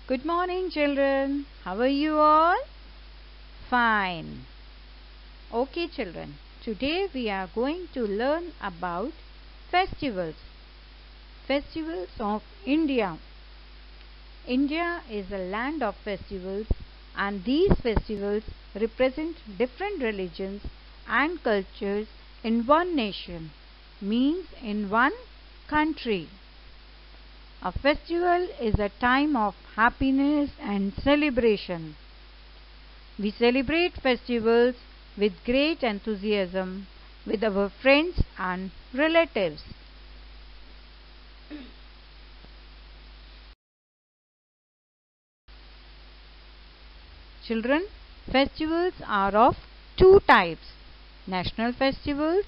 Good morning, children. How are you all? Fine. Okay, children. Today we are going to learn about festivals. Festivals of India. India is a land of festivals, and these festivals represent different religions and cultures in one nation, means in one country. A festival is a time of happiness and celebration. We celebrate festivals with great enthusiasm with our friends and relatives. Children, festivals are of two types: national festivals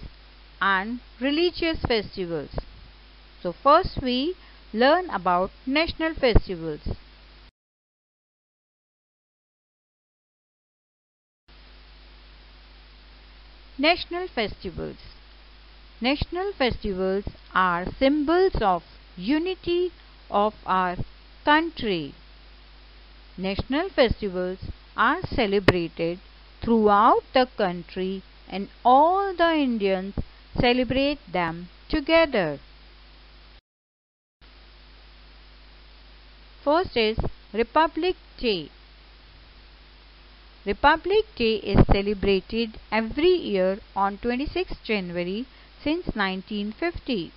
and religious festivals. So first we learn about national festivals. National festivals. National festivals are symbols of unity of our country. National festivals are celebrated throughout the country and all the Indians celebrate them together. First is Republic Day. Republic Day is celebrated every year on 26 January since 1950.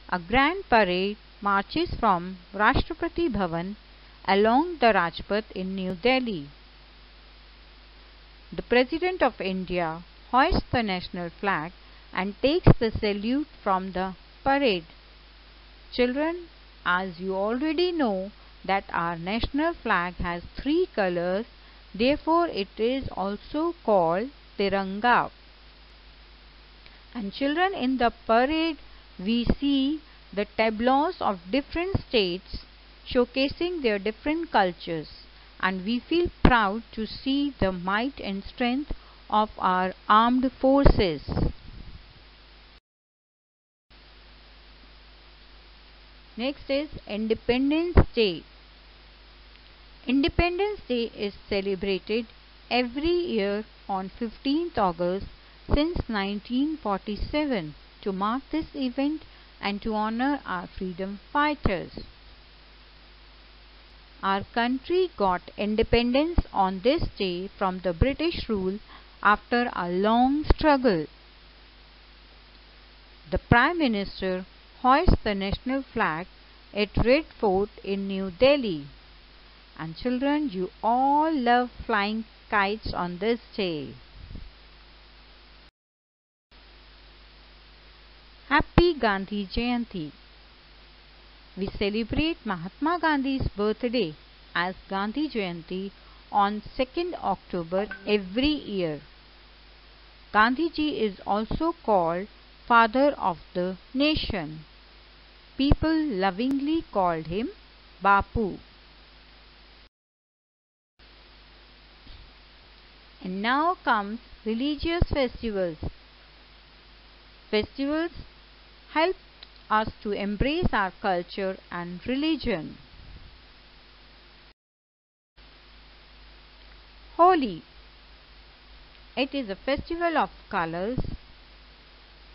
A grand parade marches from Rashtrapati Bhavan along the Rajpath in New Delhi. The President of India hoists the national flag and takes the salute from the parade. Children, as you already know that our national flag has three colors, therefore it is also called Tiranga. And children, in the parade we see the tableaus of different states showcasing their different cultures, and we feel proud to see the might and strength of our armed forces. Next is Independence Day. Independence Day is celebrated every year on 15th August since 1947 to mark this event and to honor our freedom fighters. Our country got independence on this day from the British rule after a long struggle. The Prime Minister hoists the national flag at Red Fort in New Delhi. And children, you all love flying kites on this day. Happy Gandhi Jayanti. We celebrate Mahatma Gandhi's birthday as Gandhi Jayanti on 2nd October every year. Gandhiji is also called Father of the Nation. People lovingly called him Bapu. And now comes religious festivals. Festivals help us to embrace our culture and religion. Holi. It is a festival of colors.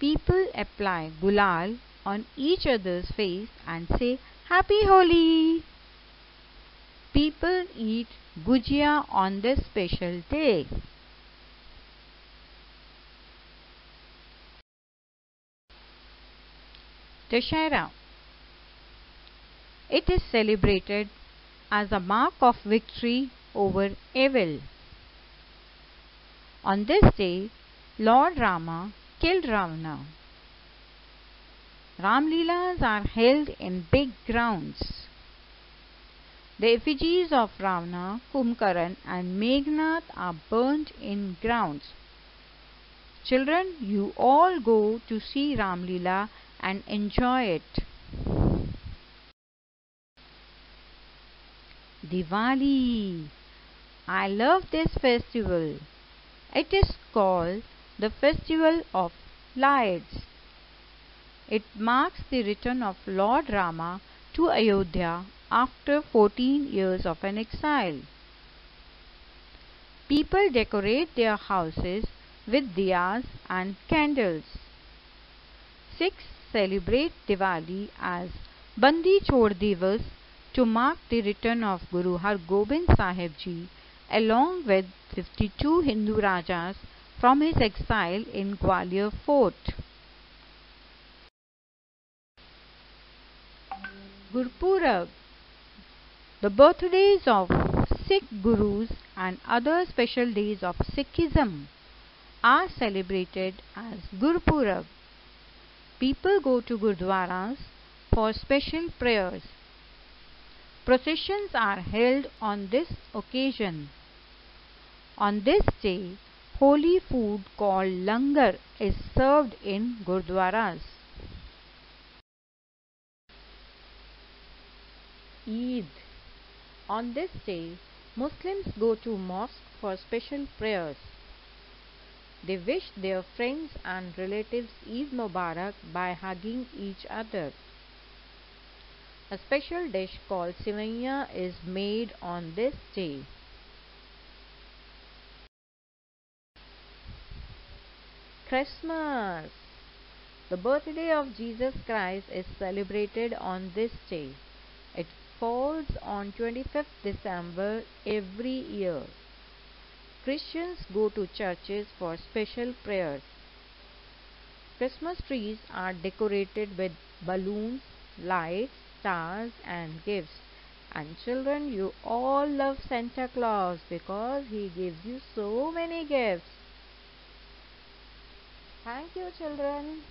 People apply gulal on each other's face and say Happy Holi. People eat gujia on this special day. Dussehra. It is celebrated as a mark of victory over evil. On this day, Lord Rama killed Ravana. Ramleelas are held in big grounds. The effigies of Ravana, Kumbhakarna and Meghnad are burnt in grounds. Children, you all go to see Ramleela and enjoy it. Diwali. I love this festival. It is called the Festival of Lights. It marks the return of Lord Rama to Ayodhya after 14 years of an exile. People decorate their houses with diyas and candles. Sikhs celebrate Diwali as Bandi Chhod Divas to mark the return of Guru Har Gobind Sahib Ji along with 52 Hindu Rajas from his exile in Gwalior Fort. Gurpurab. The birthdays of Sikh Gurus and other special days of Sikhism are celebrated as Gurpurab. People go to Gurdwaras for special prayers. Processions are held on this occasion. On this day, holy food called langar is served in Gurdwaras. Eid. On this day, Muslims go to mosque for special prayers. They wish their friends and relatives Eid Mubarak by hugging each other. A special dish called Sivaiya is made on this day. Christmas. The birthday of Jesus Christ is celebrated on this day. It falls on 25th December every year. Christians go to churches for special prayers. Christmas trees are decorated with balloons, lights, stars and gifts. And children, you all love Santa Claus because he gives you so many gifts. Thank you, children.